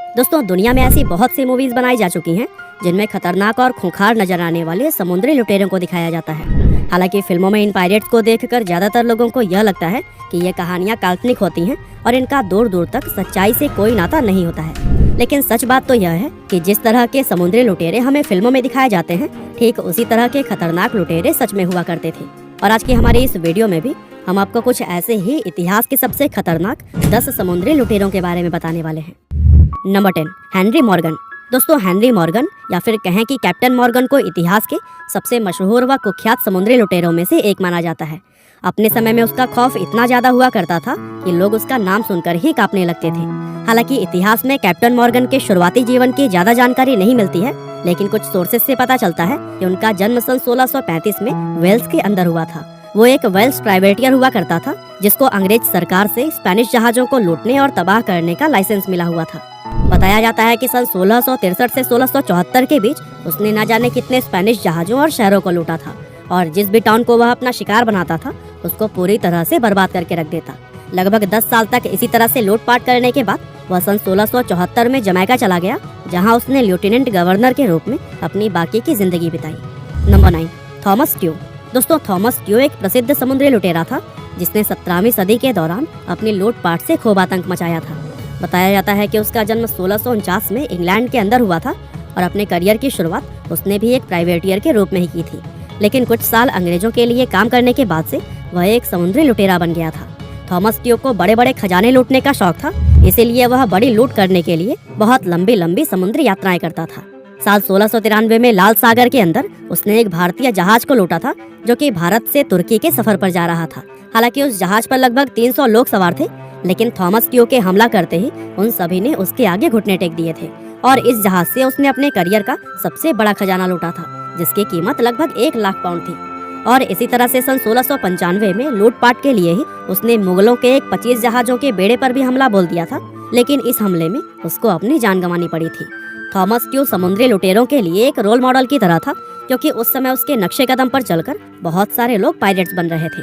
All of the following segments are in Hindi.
दोस्तों, दुनिया में ऐसी बहुत सी मूवीज बनाई जा चुकी हैं जिनमें खतरनाक और खूंखार नजर आने वाले समुद्री लुटेरों को दिखाया जाता है। हालांकि फिल्मों में इन पायरेट्स को देखकर ज्यादातर लोगों को यह लगता है कि ये कहानियां काल्पनिक होती हैं और इनका दूर दूर तक सच्चाई से कोई नाता नहीं होता है। लेकिन सच बात तो यह है कि जिस तरह के समुद्री लुटेरे हमें फिल्मों में दिखाए जाते हैं, ठीक उसी तरह के खतरनाक लुटेरे सच में हुआ करते थे। और आज की हमारी इस वीडियो में भी हम आपको कुछ ऐसे ही इतिहास के सबसे खतरनाक 10 समुद्री लुटेरों के बारे में बताने वाले हैं। Number 10, Henry Morgan. दोस्तों, हेनरी मॉर्गन या फिर कहें कि कैप्टन मॉर्गन को इतिहास के सबसे मशहूर व कुख्यात समुद्री लुटेरों में से एक माना जाता है। अपने समय में उसका खौफ इतना ज्यादा हुआ करता था कि लोग उसका नाम सुनकर ही कांपने लगते थे। हालांकि इतिहास में कैप्टन मॉर्गन के शुरुआती जीवन की ज्यादा जानकारी नहीं मिलती है, लेकिन कुछ सोर्सेज से पता चलता है कि उनका जन्म सन 1635 में वेल्स के अंदर हुआ था। वो एक वेल्स प्राइवेटियर हुआ करता था जिसको अंग्रेज सरकार से स्पेनिश जहाजों को लूटने और तबाह करने का लाइसेंस मिला हुआ था। बताया जाता है कि सन 1663 से 1674 के बीच उसने न जाने कितने स्पेनिश जहाजों और शहरों को लूटा था और जिस भी टाउन को वह अपना शिकार बनाता था उसको पूरी तरह से बर्बाद करके रख देता। लगभग 10 साल तक इसी तरह से लूटपाट करने के बाद वह सन 1674 में जमैका चला गया, जहां उसने लेफ्टिनेंट गवर्नर के रूप में अपनी बाकी की जिंदगी बिताई। नंबर 9, थॉमस ट्यू। दोस्तों, थॉमस ट्यू एक प्रसिद्ध समुद्री लुटेरा था जिसने 17वीं सदी के दौरान अपनी लूटपाट से खूब आतंक मचाया था। बताया जाता है कि उसका जन्म 1649 में इंग्लैंड के अंदर हुआ था और अपने करियर की शुरुआत उसने भी एक प्राइवेटियर के रूप में ही की थी। लेकिन कुछ साल अंग्रेजों के लिए काम करने के बाद से वह एक समुद्री लुटेरा बन गया था। थॉमस ट्यू को बड़े बड़े खजाने लूटने का शौक था, इसीलिए वह बड़ी लूट करने के लिए बहुत लंबी लंबी समुद्री यात्राएं करता था। साल 1693 में लाल सागर के अंदर उसने एक भारतीय जहाज को लूटा था जो कि भारत से तुर्की के सफर पर जा रहा था। हालांकि उस जहाज पर लगभग 300 लोग सवार थे, लेकिन थॉमस ट्यू के हमला करते ही उन सभी ने उसके आगे घुटने टेक दिए थे और इस जहाज से उसने अपने करियर का सबसे बड़ा खजाना लूटा था, जिसकी कीमत लगभग 1 लाख पाउंड थी। और इसी तरह से सन 1695 में लूटपाट के लिए ही उसने मुगलों के एक 25 जहाजों के बेड़े पर भी हमला बोल दिया था, लेकिन इस हमले में उसको अपनी जान गंवानी पड़ी थी। थॉमस ट्यू समुद्री लुटेरों के लिए एक रोल मॉडल की तरह था, क्योंकि उस समय उसके नक्शे कदम पर चलकर बहुत सारे लोग पायरेट्स बन रहे थे।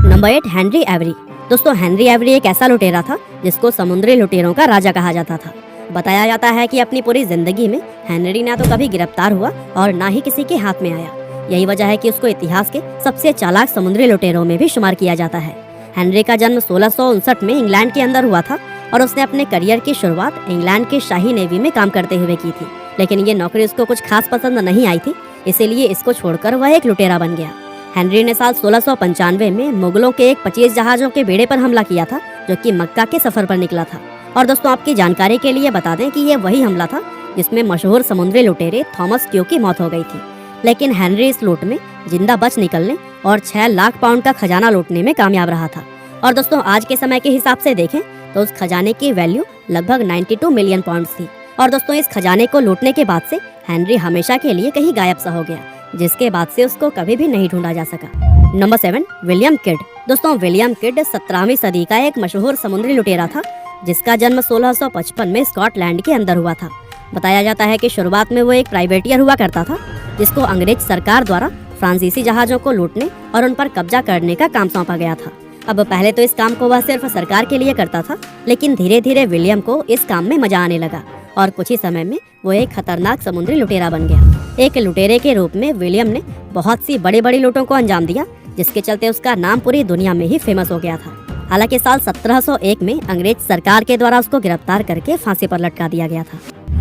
Number 8, Henry every. दोस्तों, हेनरी एवरी एक ऐसा लुटेरा था जिसको समुद्री लुटेरों का राजा कहा जाता था। बताया जाता है कि अपनी पूरी जिंदगी में हेनरी ना तो कभी गिरफ्तार हुआ और ना ही किसी के हाथ में आया। यही वजह है कि उसको इतिहास के सबसे चालाक समुद्री लुटेरों में भी शुमार किया जाता है। हेनरी का जन्म 1659 में इंग्लैंड के अंदर हुआ था और उसने अपने करियर की शुरुआत इंग्लैंड के शाही नेवी में काम करते हुए की थी, लेकिन ये नौकरी उसको कुछ खास पसंद नहीं आई थी, इसीलिए इसको छोड़कर वह एक लुटेरा बन गया। हेनरी ने साल 1695 में मुगलों के एक 25 जहाजों के बेड़े पर हमला किया था जो कि मक्का के सफर पर निकला था। और दोस्तों, आपकी जानकारी के लिए बता दें कि ये वही हमला था जिसमें मशहूर समुद्री लुटेरे थॉमस ट्यू की मौत हो गई थी। लेकिन हेनरी इस लूट में जिंदा बच निकलने और 6 लाख पाउंड का खजाना लूटने में कामयाब रहा था। और दोस्तों, आज के समय के हिसाब से देखें तो उस खजाने की वैल्यू लगभग 92 मिलियन पाउंड थी। और दोस्तों, इस खजाने को लूटने के बाद से हेनरी हमेशा के लिए कहीं गायब सा हो गया, जिसके बाद से उसको कभी भी नहीं ढूंढा जा सका। Number 7, William kid. दोस्तों, विलियम किड 17वीं सदी का एक मशहूर समुद्री लुटेरा था जिसका जन्म 1655 में स्कॉटलैंड के अंदर हुआ था। बताया जाता है कि शुरुआत में वो एक प्राइवेटियर हुआ करता था जिसको अंग्रेज सरकार द्वारा फ्रांसीसी जहाजों को लूटने और उन पर कब्जा करने का काम सौंपा गया था। अब पहले तो इस काम को वह सिर्फ सरकार के लिए करता था, लेकिन धीरे धीरे विलियम को इस काम में मजा आने लगा और कुछ ही समय में वो एक खतरनाक समुद्री लुटेरा बन गया। एक लुटेरे के रूप में विलियम ने बहुत सी बड़ी बड़ी लूटों को अंजाम दिया, जिसके चलते उसका नाम पूरी दुनिया में ही फेमस हो गया था। हालांकि साल 1701 में अंग्रेज सरकार के द्वारा उसको गिरफ्तार करके फांसी पर लटका दिया गया था।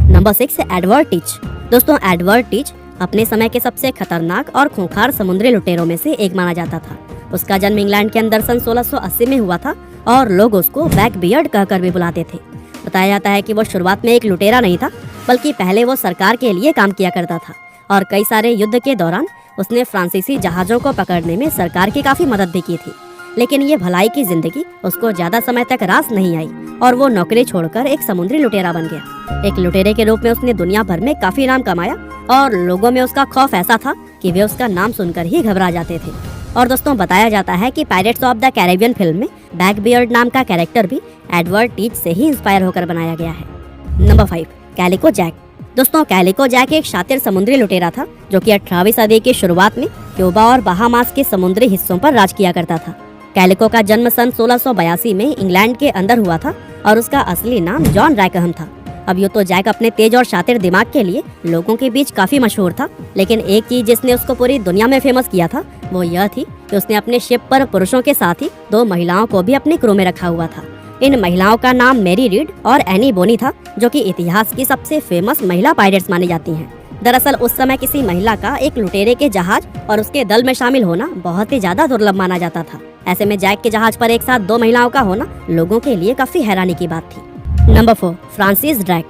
Number 6, Edward teach. दोस्तों, एडवर्ड टीच अपने समय के सबसे खतरनाक और खूंखार समुद्री लुटेरों में से एक माना जाता था। उसका जन्म इंग्लैंड के अंदर सन 1680 में हुआ था और लोग उसको ब्लैक बियर्ड कहकर भी बुलाते थे। बताया जाता है कि वो शुरुआत में एक लुटेरा नहीं था, बल्कि पहले वो सरकार के लिए काम किया करता था और कई सारे युद्ध के दौरान उसने फ्रांसीसी जहाजों को पकड़ने में सरकार की काफी मदद भी की थी। लेकिन ये भलाई की जिंदगी उसको ज्यादा समय तक रास नहीं आई और वो नौकरी छोड़कर एक समुद्री लुटेरा बन गया। एक लुटेरे के रूप में उसने दुनिया भर में काफी नाम कमाया और लोगों में उसका खौफ ऐसा था कि वे उसका नाम सुनकर ही घबरा जाते थे। और दोस्तों, बताया जाता है कि pirates of the Caribbean film में ब्लैक बियर्ड नाम का कैरेक्टर भी एडवर्ड टीच से ही इंस्पायर होकर बनाया गया है। Number 5, Calico Jack. दोस्तों, कैलिको जैक एक शातिर समुद्री लुटेरा था जो कि 18वीं सदी की शुरुआत में क्यूबा और बहामास के समुद्री हिस्सों पर राज किया करता था। कैलिको का जन्म सन 1682 में इंग्लैंड के अंदर हुआ था और उसका असली नाम जॉन रैकहम था। अब यूँ तो जैक अपने तेज और शातिर दिमाग के लिए लोगों के बीच काफी मशहूर था, लेकिन एक चीज जिसने उसको पूरी दुनिया में फेमस किया था वो यह थी कि उसने अपने शिप पर पुरुषों के साथ ही 2 महिलाओं को भी अपने क्रू में रखा हुआ था। इन महिलाओं का नाम मैरी रीड और एनी बोनी था, जो कि इतिहास की सबसे फेमस महिला पायरेट्स मानी जाती हैं। दरअसल उस समय किसी महिला का एक लुटेरे के जहाज और उसके दल में शामिल होना बहुत ही ज्यादा दुर्लभ माना जाता था। ऐसे में जैक के जहाज पर एक साथ 2 महिलाओं का होना लोगों के लिए काफी हैरानी की बात थी। नंबर 4, फ्रांसिस ड्रैक।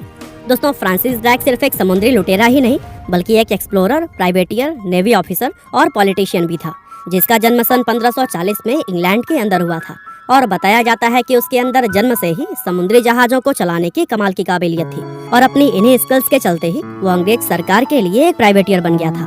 दोस्तों, फ्रांसिस ड्रैक सिर्फ एक समुद्री लुटेरा ही नहीं बल्कि एक एक्सप्लोरर, प्राइवेटियर, नेवी ऑफिसर और पॉलिटिशियन भी था, जिसका जन्म सन 1540 में इंग्लैंड के अंदर हुआ था। और बताया जाता है कि उसके अंदर जन्म से ही समुद्री जहाजों को चलाने की कमाल की काबिलियत थी और अपनी इन्हीं स्किल्स के चलते ही वो अंग्रेज सरकार के लिए एक प्राइवेटियर बन गया था।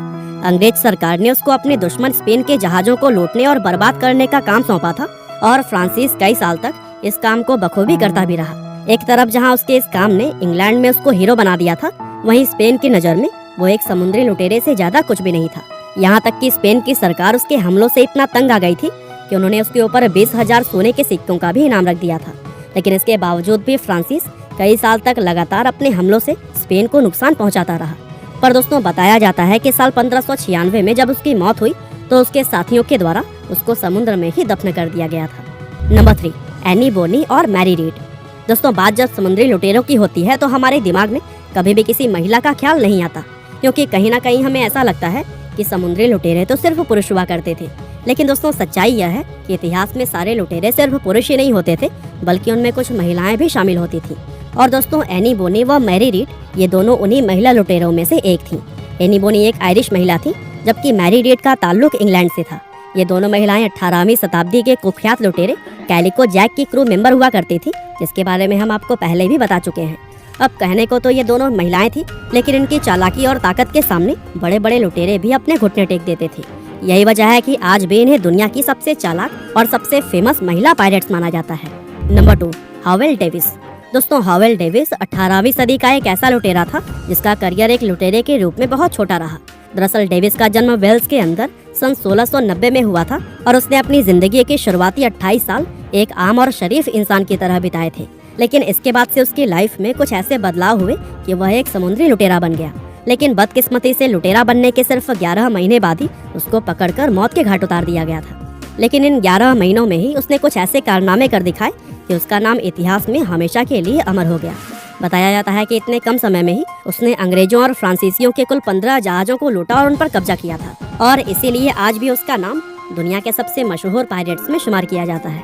अंग्रेज सरकार ने उसको अपने दुश्मन स्पेन के जहाजों को लूटने और बर्बाद करने का काम सौंपा था और फ्रांसिस कई साल तक इस काम को बखूबी करता भी रहा। एक तरफ जहां उसके इस काम ने इंग्लैंड में उसको हीरो बना दिया था, वहीं स्पेन की नज़र में वो एक समुद्री लुटेरे से ज्यादा कुछ भी नहीं था। यहाँ तक कि स्पेन की सरकार उसके हमलों से इतना तंग आ गई थी कि उन्होंने उसके ऊपर 20,000 सोने के सिक्कों का भी इनाम रख दिया था। लेकिन इसके बावजूद भी फ्रांसिस कई साल तक लगातार अपने हमलों से स्पेन को नुकसान पहुंचाता रहा। पर दोस्तों, बताया जाता है कि साल 1596 में जब उसकी मौत हुई तो उसके साथियों के द्वारा उसको समुद्र में ही दफन कर दिया गया था। नंबर 3, एनी बोनी और मैरी रीड। दोस्तों, बात जब समुद्री लुटेरों की होती है तो हमारे दिमाग में कभी भी किसी महिला का ख्याल नहीं आता, क्योंकि कहीं ना कहीं हमें ऐसा लगता है कि समुद्री लुटेरे तो सिर्फ पुरुष हुआ करते थे। लेकिन दोस्तों, सच्चाई यह है कि इतिहास में सारे लुटेरे सिर्फ पुरुष ही नहीं होते थे, बल्कि उनमें कुछ महिलाएं भी शामिल होती थी। और दोस्तों, एनी बोनी व मैरी रीड ये दोनों उन्हीं महिला लुटेरों में से एक थी। एनी बोनी एक आयरिश महिला थी, जबकि मैरी रीड का ताल्लुक इंग्लैंड से था। ये दोनों महिलाएं 18वीं शताब्दी के कुख्यात लुटेरे कैलिको जैक की क्रू मेंबर हुआ करती थी, जिसके बारे में हम आपको पहले भी बता चुके हैं। अब कहने को तो ये दोनों महिलाएं थी, लेकिन इनकी चालाकी और ताकत के सामने बड़े बड़े लुटेरे भी अपने घुटने टेक देते थे। यही वजह है कि आज भी इन्हें दुनिया की सबसे चालाक और सबसे फेमस महिला पायरेट्स माना जाता है। Number 2, Howell Davis. दोस्तों, हावेल डेविस 18वीं सदी का एक ऐसा लुटेरा था जिसका करियर एक लुटेरे के रूप में बहुत छोटा रहा। दरअसल डेविस का जन्म वेल्स के अंदर सन 1690 में हुआ था और उसने अपनी जिंदगी के शुरुआती 28 साल एक आम और शरीफ इंसान की तरह बिताए थे। लेकिन इसके बाद से उसकी लाइफ में कुछ ऐसे बदलाव हुए कि वह एक समुद्री लुटेरा बन गया। लेकिन बदकिस्मती से लुटेरा बनने के सिर्फ 11 महीने बाद ही उसको पकड़कर मौत के घाट उतार दिया गया था। लेकिन इन 11 महीनों में ही उसने कुछ ऐसे कारनामे कर दिखाए कि उसका नाम इतिहास में हमेशा के लिए अमर हो गया। बताया जाता है कि इतने कम समय में ही उसने अंग्रेजों और फ्रांसीसियों के कुल 15 जहाजों को लूटा और उन पर कब्जा किया था, और इसीलिए आज भी उसका नाम दुनिया के सबसे मशहूर पायरेट्स में शुमार किया जाता है।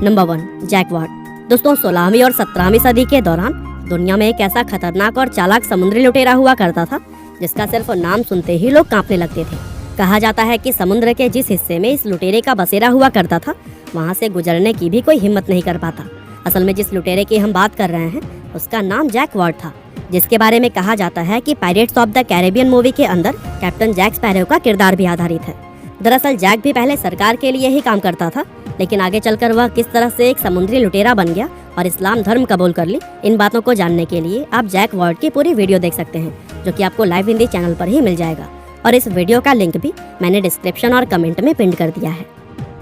Number 1, Jack Ward. दोस्तों, 16वीं और 17वीं सदी के दौरान दुनिया में एक ऐसा खतरनाक और चालाक समुद्री लुटेरा हुआ करता था जिसका सिर्फ नाम सुनते ही लोग कांपने लगते थे। कहा जाता है कि समुद्र के जिस हिस्से में इस लुटेरे का बसेरा हुआ करता था वहां से गुजरने की भी कोई हिम्मत नहीं कर पाता। असल में जिस लुटेरे की हम बात कर रहे हैं उसका नाम जैक वार्ड था, जिसके बारे में कहा जाता है कि pirates of the Caribbean movie के अंदर कैप्टन जैक स्पैरो का किरदार भी आधारित है। दरअसल जैक भी पहले सरकार के लिए ही काम करता था, लेकिन आगे चलकर वह किस तरह से एक समुद्री लुटेरा बन गया और इस्लाम धर्म कबूल कर ली, इन बातों को जानने के लिए आप जैक वार्ड की पूरी वीडियो देख सकते हैं, जो कि आपको लाइव हिंदी चैनल पर ही मिल जाएगा। और इस वीडियो का लिंक भी मैंने डिस्क्रिप्शन और कमेंट में पिन कर दिया है।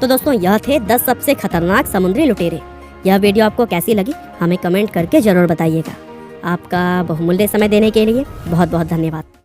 तो दोस्तों, यह थे 10 सबसे खतरनाक समुद्री लुटेरे। यह वीडियो आपको कैसी लगी हमें कमेंट करके जरूर बताइएगा। आपका बहुमूल्य समय देने के लिए बहुत बहुत धन्यवाद।